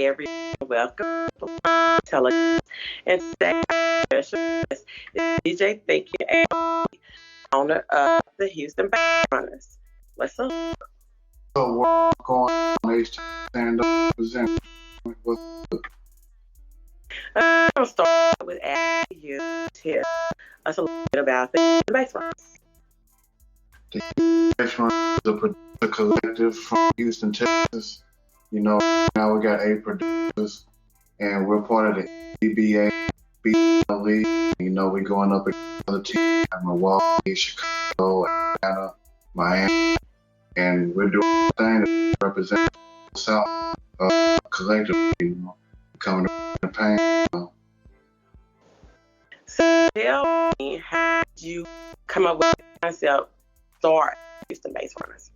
everyone, welcome to Telegram. And today, our special guest is DJ Thinking and owner of the Houston BassRunnaz. What's up? So what's going on? Stand up, present. I'm going to start with asking you to tell us a little bit about the BassRunnaz. The BassRunnaz is a producer collective from Houston, Texas. You know, now we got 8 producers, and we're part of the NBA League. You know, we're going up against other teams like Milwaukee, Chicago, Atlanta, Miami, and we're doing a thing to represent the South collectively, you know, coming to the pain. You know. So tell me, how did you come up with the concept, start Houston BassRunnaz?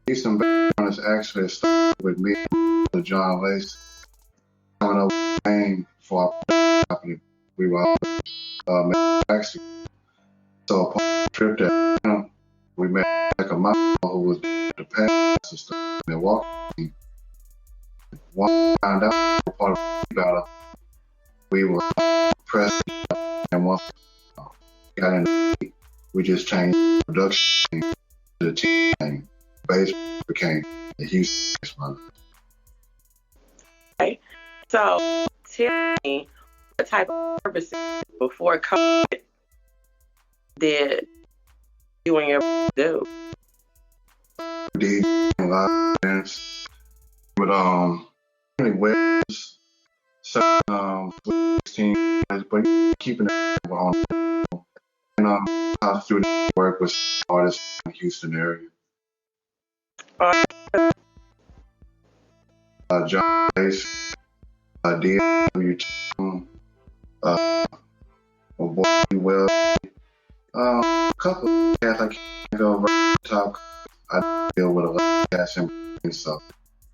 Houston BassRunnaz actually started with me and John Lace coming up with a name for our company. We were actually so upon the trip that we met like a mom who was the past sister in Milwaukee. One found out we were part of the battle. We were pressed, and once we got in the league, we just changed the production to the team name. Bass became the Houston BassRunnaz. Okay. So tell me, what type of services before COVID did you and your brother do? We did live events with many ways, certain 16, but keeping it on. And how to do the work with artists in the Houston area. John Bass, DW, Boy Well, a couple of cats I can't go over the top. I deal with a lot of cats and stuff.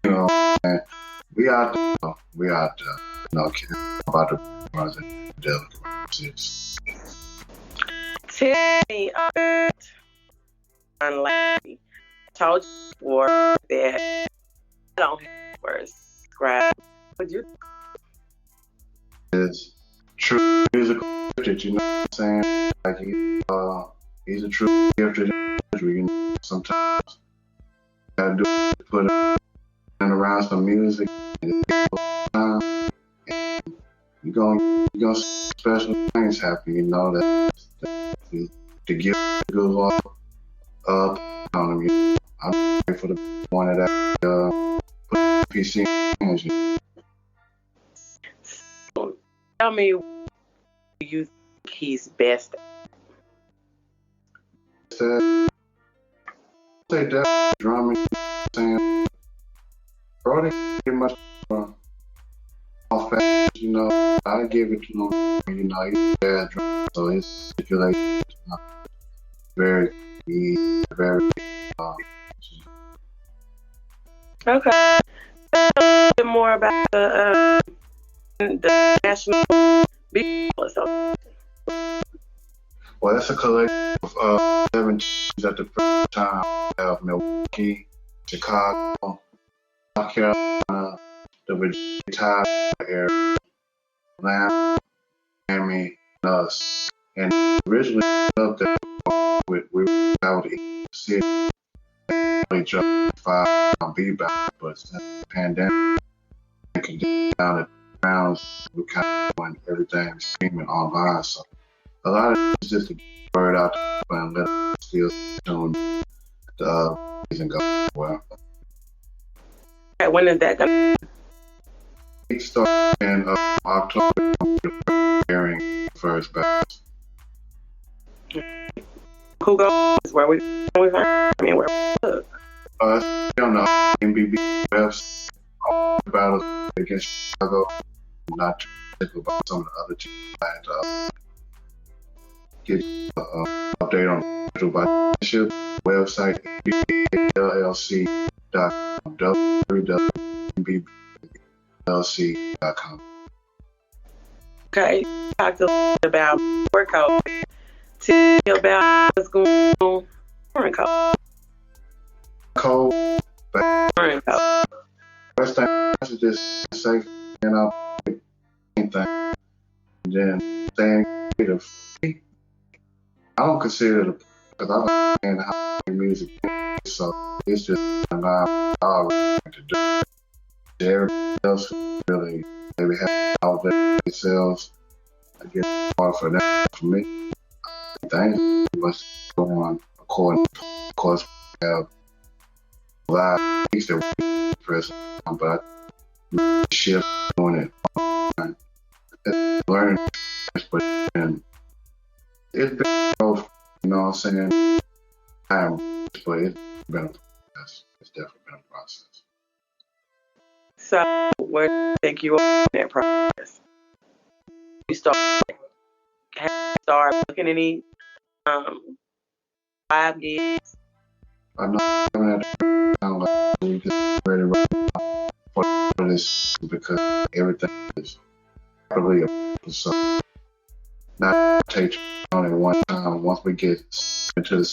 You know, and we out there, you know, about the project. Tell me, unlikely. I told you before that I don't have words to describe. Would you? It's true musical gifted, you know what I'm saying? Like he's a true gifted individual, you know. Sometimes you gotta do it, put it in around some music, and you're gonna see special things happen, you know, that the gift goes up on them. You know. I'm grateful for the one that put the PC in hands, you know. So, tell me, what do you think he's best at? Say that drumming, saying, Brody, pretty much off fast, you know. I give it to him, you know, he's a bad drummer, so his stipulation is not very easy, very Okay. Tell me a bit more about the National Beat Association. Well, that's a collective of 7 teams at the present time. We have Milwaukee, Chicago, North Carolina, the Virginia Tide area, Atlanta, Miami, and us. And originally up there, we were out to each city. We dropped 5 on B-Bound, but since the pandemic and conditions down at the grounds, we kind of went everything streaming online. So a lot of it is just to get the word out there and let them still tune the season go well. Okay, when is that going to It started in October, airing first bass. Who goes? Where we I mean, where we look? On the MBB website, all the battles against Chicago, not too particular about some of the other teams. I had to get update on the schedule by championship website, LLC.com, www.mbbllc.com. Okay, talked a little bit about workout. Tell me about what's going on during COVID. Cold, During COVID. West End is to just say, and I'll anything, and then staying creative. I don't consider it because I don't understand how to make music, so it's just an I like to do. Everybody else really maybe have out there themselves. I guess it's hard for them. For me, things must go on according. Of course, we have live gigs that we press on, but I shift doing it. It's learning, but it's been growth. You know what I'm saying? But it's been a process. It's definitely been a process. So, where do you think you are in that process? You start looking at any live gigs? I'm not having that time like we just ready right now for this because everything is probably a so not take on at one time. Once we get into the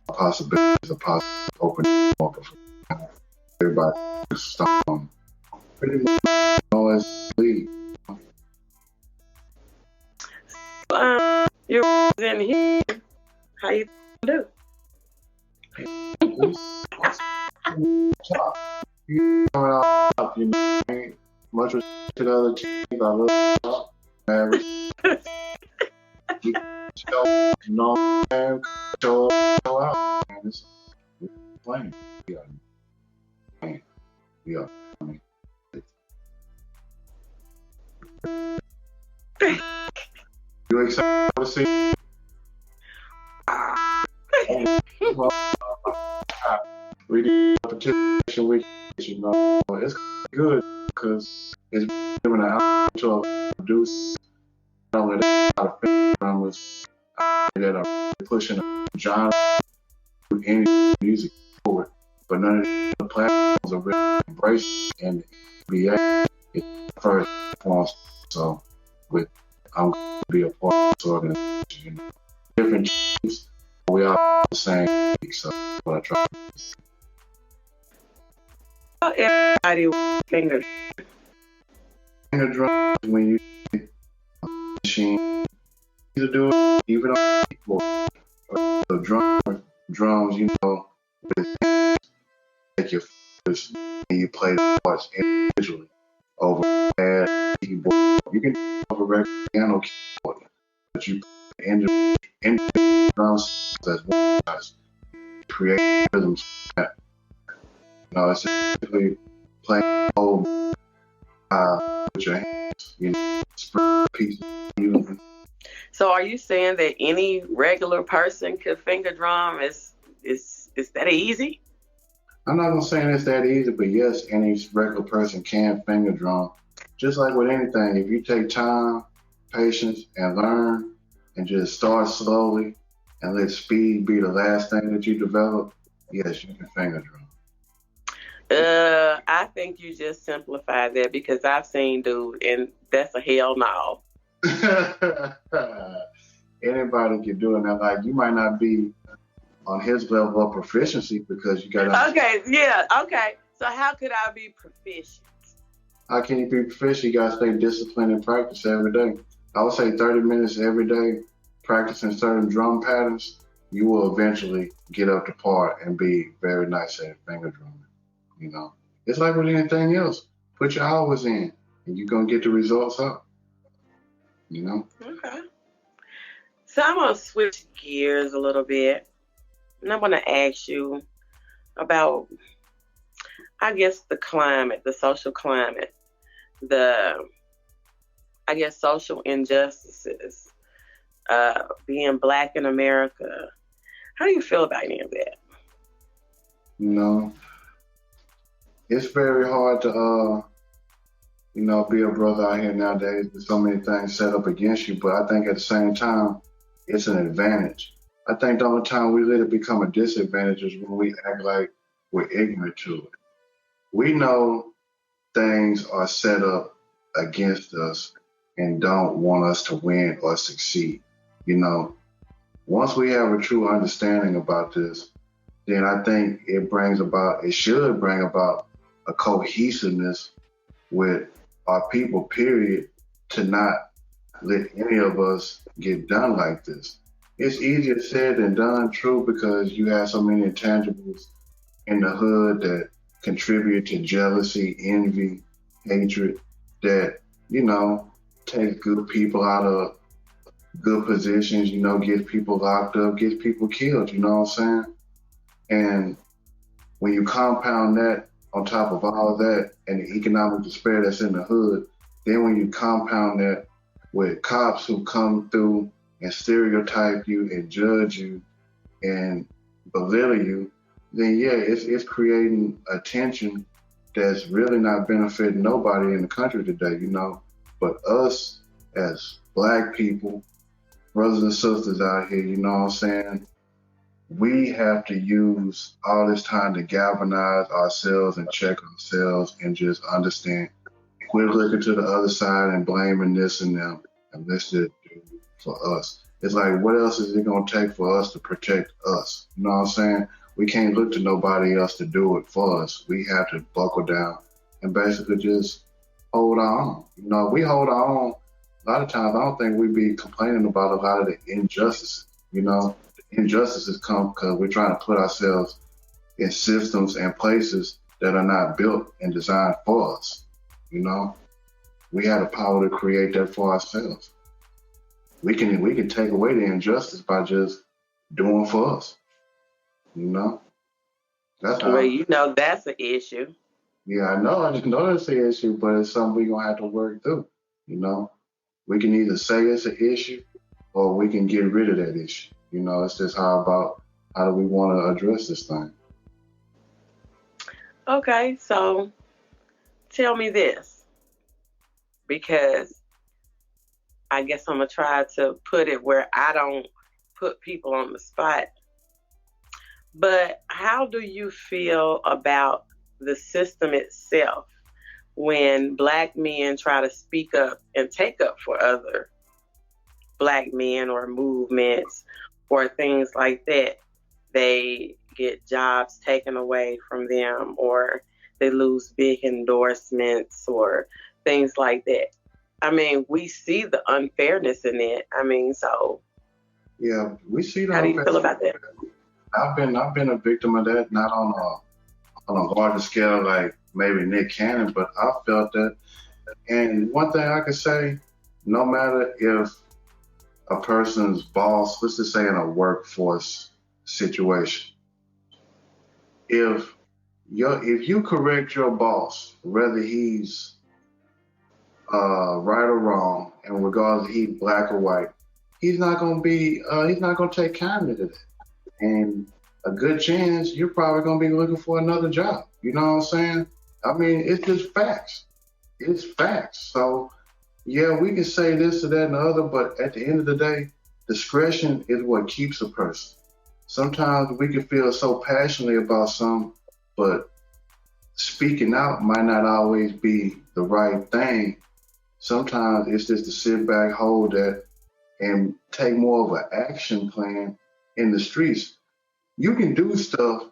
possibilities of possible open more before everybody start on pretty much as lead. You're in here. How you do? You know, ain't much respect to the other teams. I love average. You know, man, show out, man. It's playing. Yeah. Yeah. You excited to see? We did participation week, you know. It's good because it's giving an outlet to a producer. Not only that, a lot of drummers that are pushing a genre to any music forward, but none of the platforms are really embracing and NBA is the first platform. So, I'm going to be a part of this organization. You know. Different teams, we all the same. So, what I try. Everybody with fingers. Finger drums when you machine either do it even on keyboard. The drums, you know, take your fingers and you play the parts individually over pad keyboard. You can do over regular piano keyboard, but you play individual drums as one as create rhythms. You know, it's simply playing whole with your hands, you know, spread pieces. So are you saying that any regular person could finger drum? Is that easy? I'm not gonna say it's that easy, but yes, any regular person can finger drum. Just like with anything, if you take time, patience, and learn, and just start slowly, and let speed be the last thing that you develop, yes, you can finger drum. I think you just simplified that because I've seen dude, and that's a hell no. Anybody can do it. Now, like you might not be on his level of proficiency because you got. Okay, yeah, okay. So how could I be proficient? How can you be proficient? You gotta stay disciplined and practice every day. I would say 30 minutes every day, practicing certain drum patterns. You will eventually get up to par and be very nice at finger drumming. You know, it's like with anything else. Put your hours in, and you're gonna get the results up. You know. Okay. So I'm gonna switch gears a little bit, and I'm gonna ask you about, I guess, the climate, the social climate, social injustices, being Black in America. How do you feel about any of that? You know, it's very hard to, be a brother out here nowadays. There's so many things set up against you, but I think at the same time, it's an advantage. I think the only time we let it become a disadvantage is when we act like we're ignorant to it. We know things are set up against us and don't want us to win or succeed. You know, once we have a true understanding about this, then I think it should bring about a cohesiveness with our people, period, to not let any of us get done like this. It's easier said than done, true, because you have so many intangibles in the hood that contribute to jealousy, envy, hatred, that, you know, take good people out of good positions, gets people locked up, gets people killed, you know what I'm saying? And when you compound that on top of all of that and the economic despair that's in the hood, then when you compound that with cops who come through and stereotype you and judge you and belittle you, then yeah, it's creating a tension that's really not benefiting nobody in the country today, But us as black people, brothers and sisters out here, you know what I'm saying? We have to use all this time to galvanize ourselves and check ourselves and just understand. Quit looking to the other side and blaming this and them, and let's just do it for us. It's like, what else is it going to take for us to protect us? You know what I'm saying? We can't look to nobody else to do it for us. We have to buckle down and basically just hold our own. We hold our own. A lot of times, I don't think we be complaining about a lot of the injustices. The injustices come because we're trying to put ourselves in systems and places that are not built and designed for us. We have the power to create that for ourselves. We can take away the injustice by just doing for us. That's how. Well, that's an issue. Yeah, I know. I just know it's an issue, but it's something we're gonna have to work through. We can either say it's an issue or we can get rid of that issue. It's just how do we want to address this thing? Okay, so tell me this, because I guess I'm gonna try to put it where I don't put people on the spot. But how do you feel about the system itself when black men try to speak up and take up for other black men or movements or things like that? They get jobs taken away from them, or they lose big endorsements or things like that. I mean, we see the unfairness in it. So yeah, we see that. How do you feel about that? I've been a victim of that, not on a larger scale like maybe Nick Cannon, but I felt that. And one thing I could say, no matter if a person's boss, let's just say in a workforce situation, if you correct your boss, whether he's right or wrong, and regardless if he's black or white, he's not gonna take kindly to that. And a good chance you're probably gonna be looking for another job. You know what I'm saying? It's just facts. It's facts. So yeah, we can say this or that and the other, but at the end of the day, discretion is what keeps a person. Sometimes we can feel so passionately about something, but speaking out might not always be the right thing. Sometimes it's just to sit back, hold that, and take more of an action plan in the streets. You can do stuff,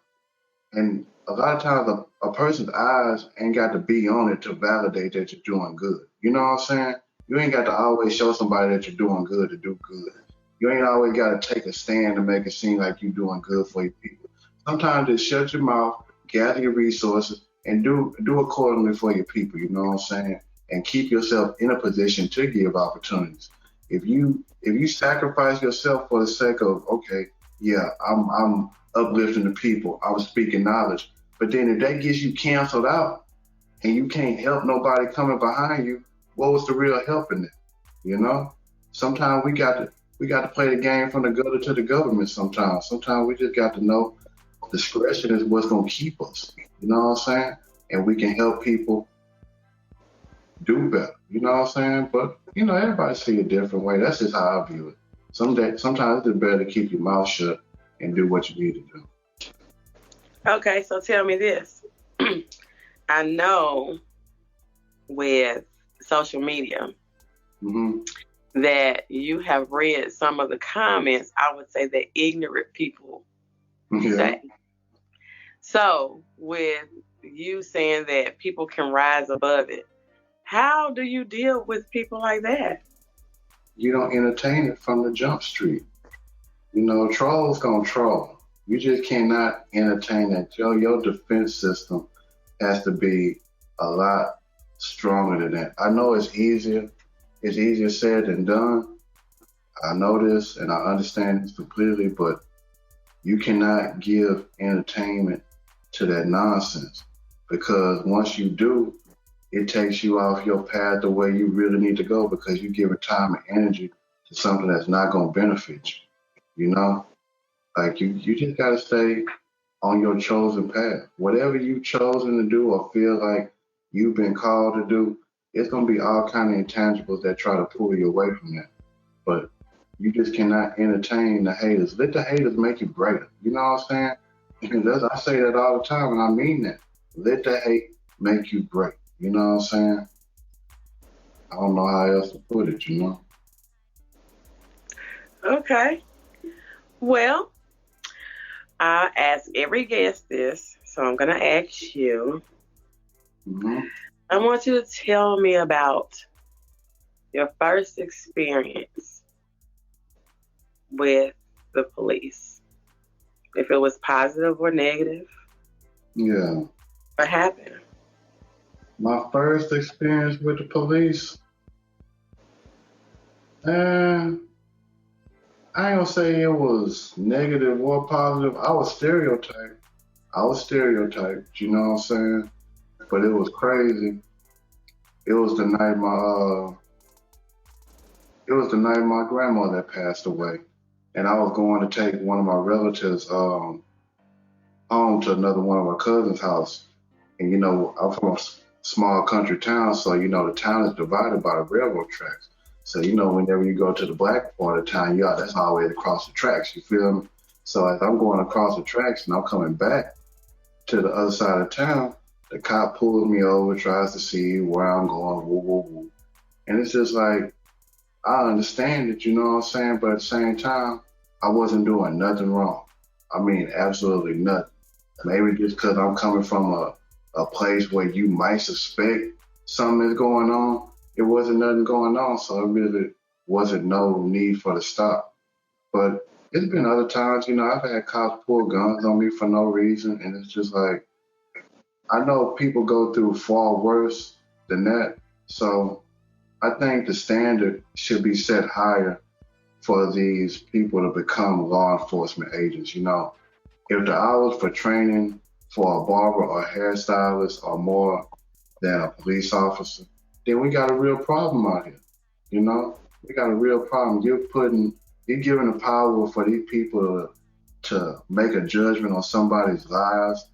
and a lot of times a person's eyes ain't got to be on it to validate that you're doing good. You know what I'm saying? You ain't got to always show somebody that you're doing good to do good. You ain't always got to take a stand to make it seem like you're doing good for your people. Sometimes just shut your mouth, gather your resources, and do accordingly for your people. You know what I'm saying? And keep yourself in a position to give opportunities. If you sacrifice yourself for the sake of, okay, yeah, I'm uplifting the people, I'm speaking knowledge, but then if that gets you canceled out and you can't help nobody coming behind you, what was the real help in it? Sometimes we got to play the game from the gutter to the government. Sometimes we just got to know discretion is what's gonna keep us. You know what I'm saying? And we can help people do better. You know what I'm saying? But everybody see a different way. That's just how I view it. Sometimes it's better to keep your mouth shut and do what you need to do. Okay, so tell me this. I know with social media that you have read some of the comments, I would say, that ignorant people say. So with you saying that people can rise above it. How do you deal with people like that? You don't entertain it from the jump street. You know, trolls gonna troll. You just cannot entertain that. Your defense system has to be a lot stronger than that. I know it's easier. It's easier said than done. I know this and I understand this completely, but you cannot give entertainment to that nonsense because once you do, it takes you off your path the way you really need to go because you're giving time and energy to something that's not going to benefit you. You know, like you just got to stay on your chosen path. Whatever you've chosen to do or feel like you've been called to do, it's going to be all kind of intangibles that try to pull you away from that. But you just cannot entertain the haters. Let the haters make you greater. You know what I'm saying? I say that all the time, and I mean that. Let the hate make you great. You know what I'm saying? I don't know how else to put it, you know? Okay. Well, I ask every guest this, so I'm going to ask you. Mm-hmm. I want you to tell me about your first experience with the police. If it was positive or negative. Yeah. What happened? My first experience with the police, I ain't gonna say it was negative or positive. I was stereotyped, you know what I'm saying? But it was crazy. It was the night my grandmother passed away. And I was going to take one of my relatives home to another one of my cousin's house. And you know, I'm from a small country town, so you know the town is divided by the railroad tracks. So you know, whenever you go to the black part of town, that's always across the tracks. You feel me? So as I'm going across the tracks and I'm coming back to the other side of town, the cop pulls me over, tries to see where I'm going, woo, woo, woo. And it's just like, I understand it, you know what I'm saying? But at the same time, I wasn't doing nothing wrong. I mean, absolutely nothing. Maybe just because I'm coming from a place where you might suspect something is going on, it wasn't nothing going on, so it really wasn't no need for the stop. But it's been other times, you know, I've had cops pull guns on me for no reason, and it's just like, I know people go through far worse than that, so I think the standard should be set higher for these people to become law enforcement agents. You know, if the hours for training for a barber or hairstylist are more than a police officer, then we got a real problem out here. You know, we got a real problem. You're giving the power for these people to make a judgment on somebody's lives,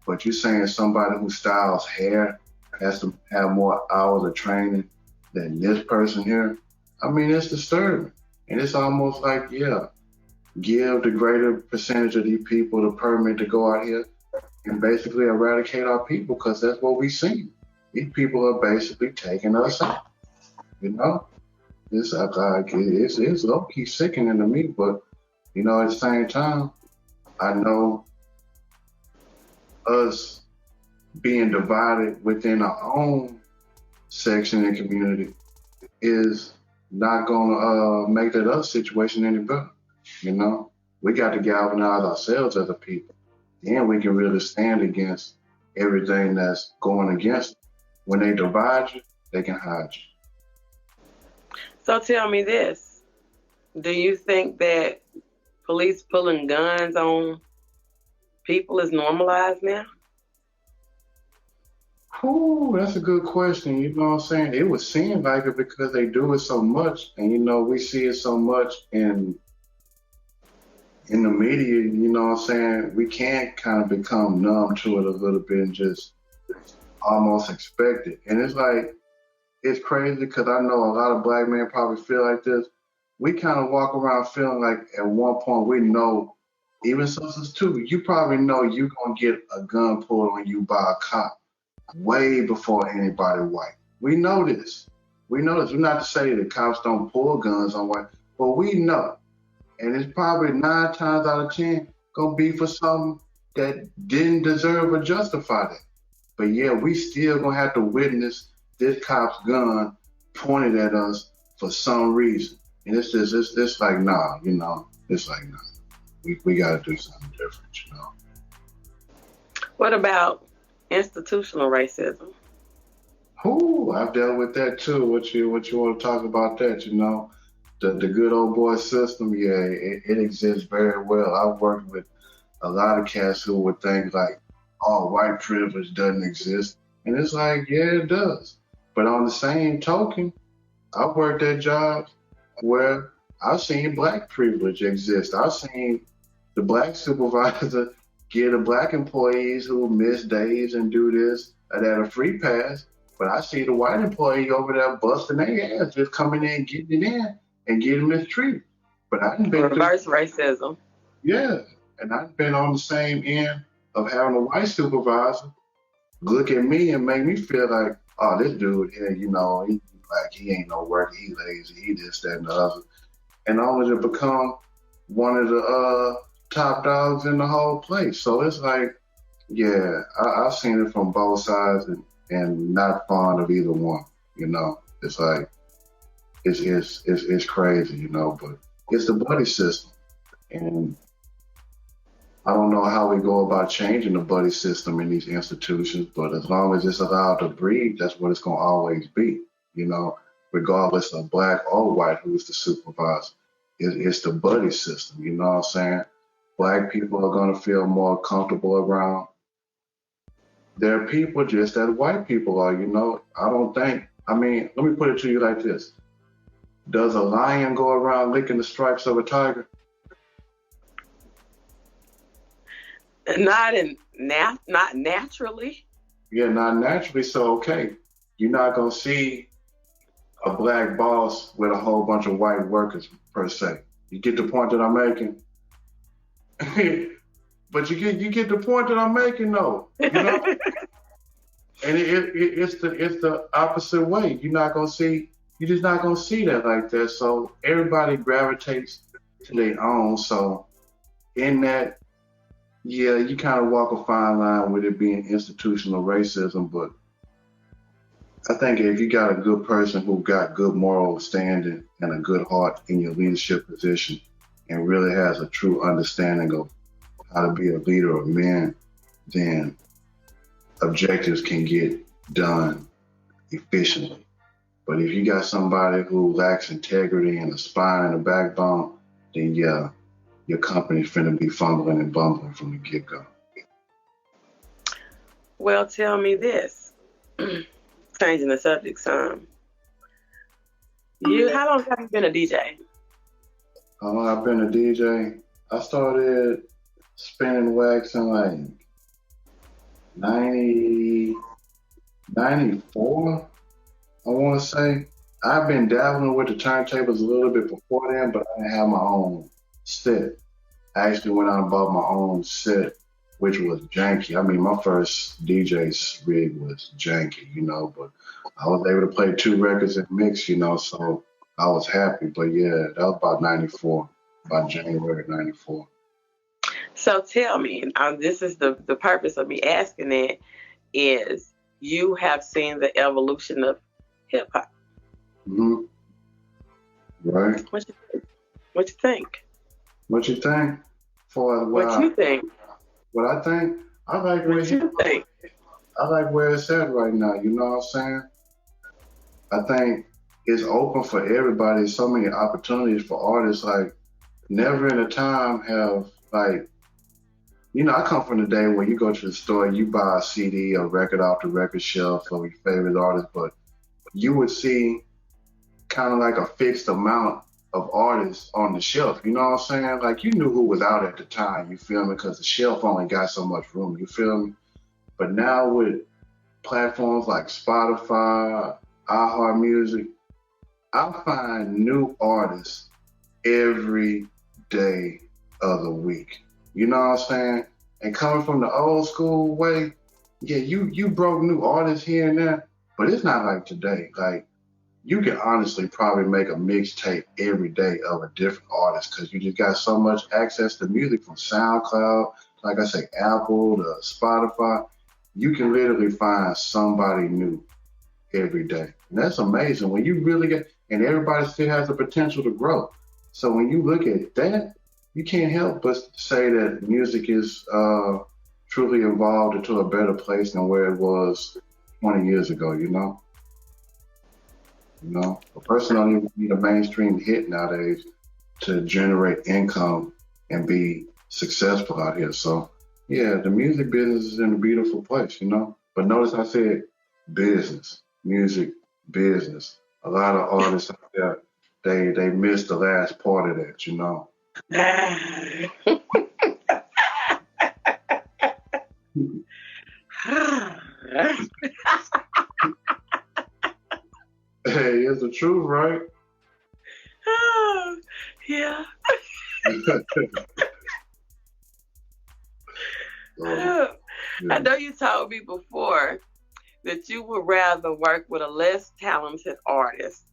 but you're saying somebody who styles hair has to have more hours of training than this person here. I mean, it's disturbing. And it's almost like, give the greater percentage of these people the permit to go out here and basically eradicate our people, because that's what we see. These people are basically taking us out. You know? It's low-key sickening to me, but, you know, at the same time, I know us being divided within our own section and community is not gonna make that other situation any better. You know, we got to galvanize ourselves as a people, and we can really stand against everything that's going against. When they divide you, they can hide you. So tell me this: do you think that police pulling guns on people is normalized now? Ooh, that's a good question. You know what I'm saying? It would seem like it because they do it so much, and you know we see it so much in the media. You know what I'm saying? We can kind of become numb to it a little bit and just almost expect it. And it's like, it's crazy because I know a lot of black men probably feel like this. We kind of walk around feeling like at one point we know, even sisters too, you probably know you're gonna get a gun pulled on you by a cop way before anybody white. We know this. We're not to say that cops don't pull guns on white, but we know. And it's probably 9 times out of 10 gonna be for something that didn't deserve or justify that. But yeah, we still gonna have to witness this cop's gun pointed at us for some reason. And it's like, nah, it's like, nah, we gotta do something different. What about institutional racism? Ooh, I've dealt with that too. What you want to talk about that? The good old boy system, yeah, it exists very well. I've worked with a lot of cats who would think like, oh, white privilege doesn't exist. And it's like, yeah, it does. But on the same token, I've worked at jobs where I've seen black privilege exist. I've seen the black supervisor get the black employees who miss days and do this at a free pass. But I see the white employee over there busting their ass, just coming in, getting it in, and getting mistreated. But I didn't been Reverse racism. Yeah, and I've been on the same end of having a white supervisor look at me and make me feel like, oh, this dude here, he like he ain't no work, he lazy, he this, that, and the other, and only to become one of the top dogs in the whole place. So it's like, yeah, I've seen it from both sides, and not fond of either one. It's like it's crazy, but it's the buddy system, and I don't know how we go about changing the buddy system in these institutions, but as long as it's allowed to breed, that's what it's going to always be, regardless of black or white who's the supervisor. It's the buddy system, you know what I'm saying? Black people are going to feel more comfortable around their people just as white people are, let me put it to you like this. Does a lion go around licking the stripes of a tiger? Not naturally. Yeah, not naturally. So, okay, you're not going to see a black boss with a whole bunch of white workers, per se. You get the point that I'm making? But you get the point that I'm making, though. And it's the opposite way. You're just not going to see that like that. So everybody gravitates to their own. So in that, yeah, you kind of walk a fine line with it being institutional racism, but I think if you got a good person who got good moral standing and a good heart in your leadership position and really has a true understanding of how to be a leader of men, then objectives can get done efficiently. But if you got somebody who lacks integrity and a spine and a backbone, then yeah, your company's finna be fumbling and bumbling from the get-go. Well, tell me this. Changing the subject some. How long have you been a DJ? How long I've been a DJ? I started spinning wax in like 94, I want to say. I've been dabbling with the turntables a little bit before then, but I didn't have my own set. I actually went out and bought my own set, which was janky. I mean, my first DJ rig was janky, but I was able to play 2 records and mix, so I was happy. But yeah, that was about 94, about January 94. So tell me, this is the purpose of me asking that is you have seen the evolution of hip hop. Mm-hmm. Right. What you think? What you think? What you think? What I think? I like where it's at right now. You know what I'm saying? I think it's open for everybody. So many opportunities for artists. Like, never in a time have, like, I come from the day where you go to the store, you buy a CD or record off the record shelf of your favorite artist, but you would see kind of like a fixed amount of artists on the shelf. You know what I'm saying? Like, you knew who was out at the time, you feel me? Because the shelf only got so much room, you feel me? But now with platforms like Spotify, iHeartMusic, I find new artists every day of the week. You know what I'm saying? And coming from the old school way, yeah, you broke new artists here and there, but it's not like today. Like, you can honestly probably make a mixtape every day of a different artist because you just got so much access to music from SoundCloud, like I say, Apple to Spotify. you can literally find somebody new every day. And that's amazing when you really get, and everybody still has the potential to grow. So when you look at that, you can't help but say that music is truly evolved into a better place than where it was 20 years ago, you know? You know, a person don't even need a mainstream hit nowadays to generate income and be successful out here. So yeah, the music business is in a beautiful place, you know. But notice I said business, music, business. A lot of artists out there, they miss the last part of that, you know. Hey, it's the truth, right? Yeah. So, I know you told me before that you would rather work with a less talented artist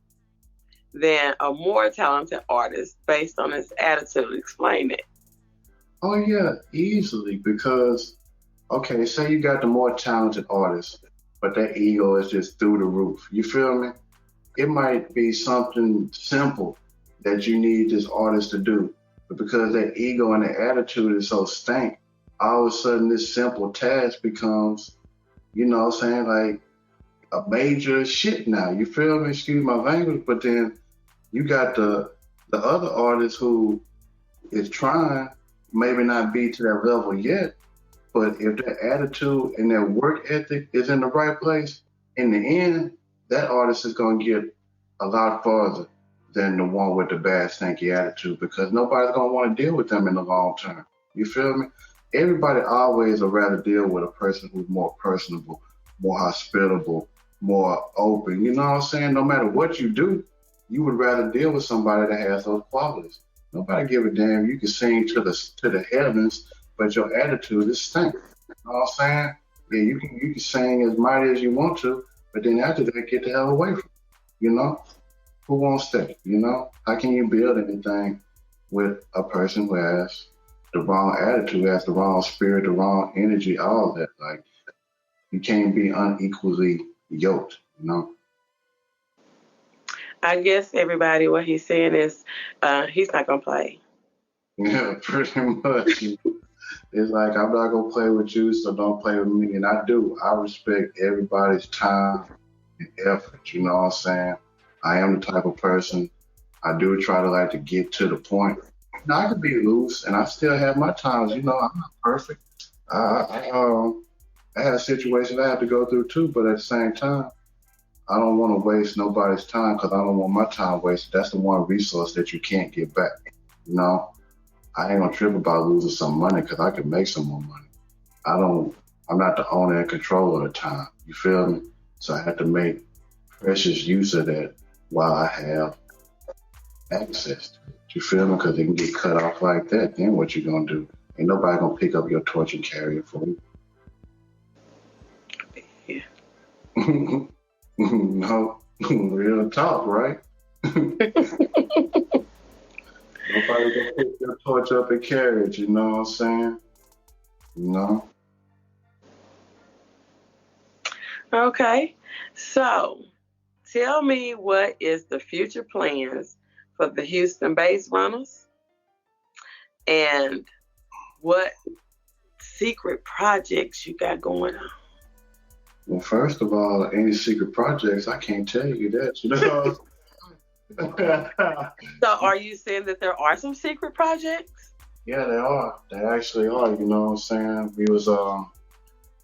than a more talented artist based on his attitude. Explain it. oh yeah, easily because okay, say you got the more talented artist, but their ego is just through the roof. You feel me? It might be something simple that you need this artist to do, but because their ego and their attitude is so stank, all of a sudden this simple task becomes, you know what I'm saying, like a major shit now. You feel me? Excuse my language, but then you got the other artist who is trying, maybe not be to that level yet, but if their attitude and their work ethic is in the right place, in the end, that artist is gonna get a lot farther than the one with the bad stinky attitude because nobody's gonna want to deal with them in the long term. You feel me? Everybody always would rather deal with a person who's more personable, more hospitable, more open. You know what I'm saying? No matter what you do, you would rather deal with somebody that has those qualities. Nobody give a damn. You can sing to the heavens, but your attitude is stink. You know what I'm saying? Yeah, you can sing as mighty as you want to, but then after that, get the hell away from you. You know? Who wants that? You know? How can you build anything with a person who has the wrong attitude, has the wrong spirit, the wrong energy, all of that? Like you can't be unequally yoked, you know? I guess everybody, what he's saying is he's not going to play. Yeah, pretty much. It's like I'm not gonna play with you, so don't play with me. And I do. I respect everybody's time and effort. You know what I'm saying? I am the type of person. I do try to like to get to the point. Now I can be loose, and I still have my times. You know, I'm not perfect. I have situations I have to go through too, but at the same time, I don't want to waste nobody's time because I don't want my time wasted. That's the one resource that you can't get back. You know. I ain't gonna trip about losing some money because I can make some more money. I'm not the owner and controller of the time. You feel me? So I have to make precious use of that while I have access to it. You feel me? Because it can get cut off like that. Then what you gonna do? Ain't nobody gonna pick up your torch and carry it for you. Yeah. No, real talk, right? Nobody gonna pick your torch up and carry it, you know what I'm saying? You know? Okay. So tell me what is the future plans for the Houston BassRunnaz and what secret projects you got going on? Well, first of all, any secret projects, I can't tell you that, you know? So are you saying that there are some secret projects? Yeah, they are. They actually are, you know what I'm saying? We was I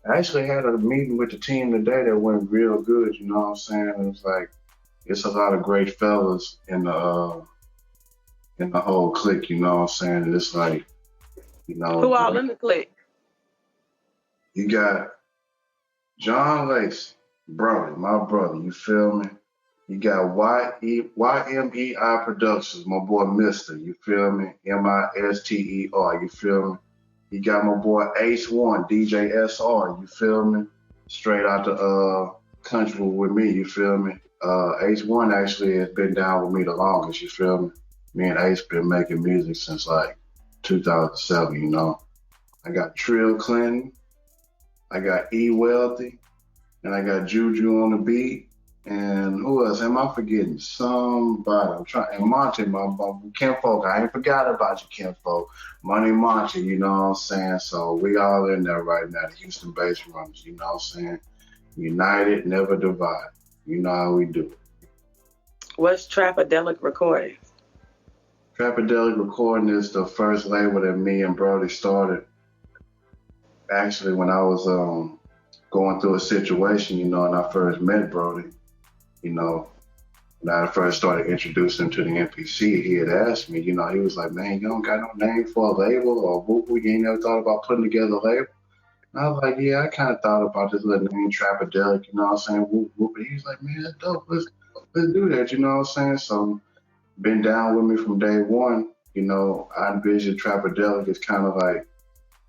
actually had a meeting with the team today that went real good, you know what I'm saying? It was like it's a lot of great fellas in the whole clique, you know what I'm saying? And it's like, you know, who all in the clique? You got John Lace, brother, my brother, you feel me? You got YMEI Productions, my boy Mister, you feel me? MISTER, you feel me? You got my boy Ace One, DJ SR, you feel me? Straight out the country with me, you feel me? Ace One actually has been down with me the longest, you feel me? Me and Ace been making music since like 2007, you know? I got Trill Clinton. I got E Wealthy, and I got Juju on the beat. And who else? Am I forgetting somebody? I'm trying. And Monty, my Kim Folk. I ain't forgot about you, Kim Folk. Money Monty, you know what I'm saying? So we all in there right now, the Houston Bass Runners, you know what I'm saying? United, never divide. You know how we do. What's Trapadelic Recording? Trapadelic Recording is the first label that me and Brody started. Actually, when I was going through a situation, you know, and I first met Brody, you know, when I first started introducing him to the NPC, he had asked me, you know, he was like, man, you don't got no name for a label or whoop, you ain't never thought about putting together a label? And I was like, yeah, I kind of thought about this little name, Trapadelic, you know what I'm saying? Whoop, whoop. And he was like, man, that's dope. Let's do that, you know what I'm saying? So, been down with me from day one. You know, I envisioned Trapadelic as kind of like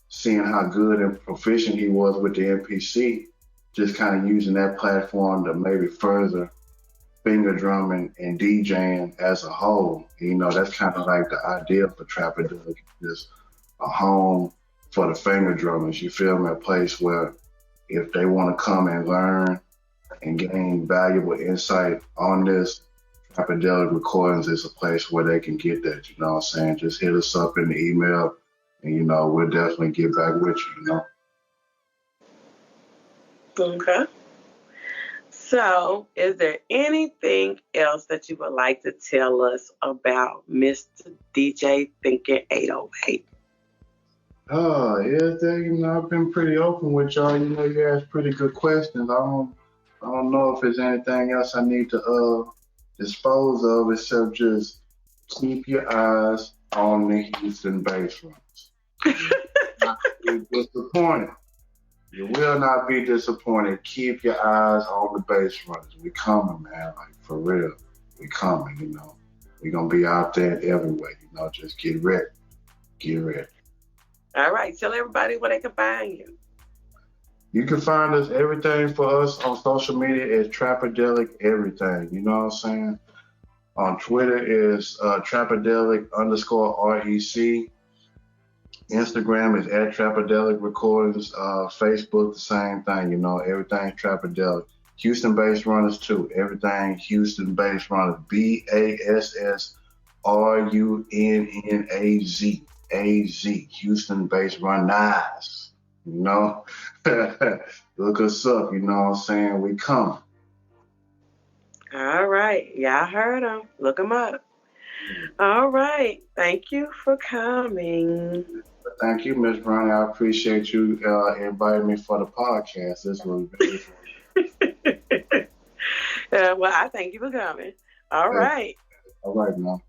seeing how good and proficient he was with the NPC, just kind of using that platform to maybe further finger drumming and DJing as a whole. You know, that's kind of like the idea for Trapadelic, just a home for the finger drummers. You feel me? A place where if they want to come and learn and gain valuable insight on this, Trapadelic Recordings is a place where they can get that, you know what I'm saying? Just hit us up in the email and, you know, we'll definitely get back with you, you know? Okay. So, is there anything else that you would like to tell us about Mr. DJ Thinking 808? Oh, yeah, you know, I've been pretty open with y'all. You know, you asked pretty good questions. I don't know if there's anything else I need to dispose of except just keep your eyes on the Houston Bass Runners. Not be disappointed. You will not be disappointed. Keep your eyes on the Bass Runners. We coming, man. Like, for real. We coming, you know. We gonna be out there everywhere, you know. Just get ready. Get ready. All right. Tell everybody where they can find you. You can find us, everything for us on social media is Trapadelic Everything. You know what I'm saying? On Twitter is Trapadelic_REC. Instagram is @Trapadelic Recordings. Facebook, the same thing, you know, everything Trapadelic. Houston Bass Runners too. Everything Houston Bass Runners. BassRunnaz. Houston Bass Runnaz. You know? Look us up, you know what I'm saying? We come. All right. Y'all heard them. Look them up. All right. Thank you for coming. Thank you, Ms. Brown. I appreciate you inviting me for the podcast. This was very fun. Well, I thank you for coming. All right. All right, man.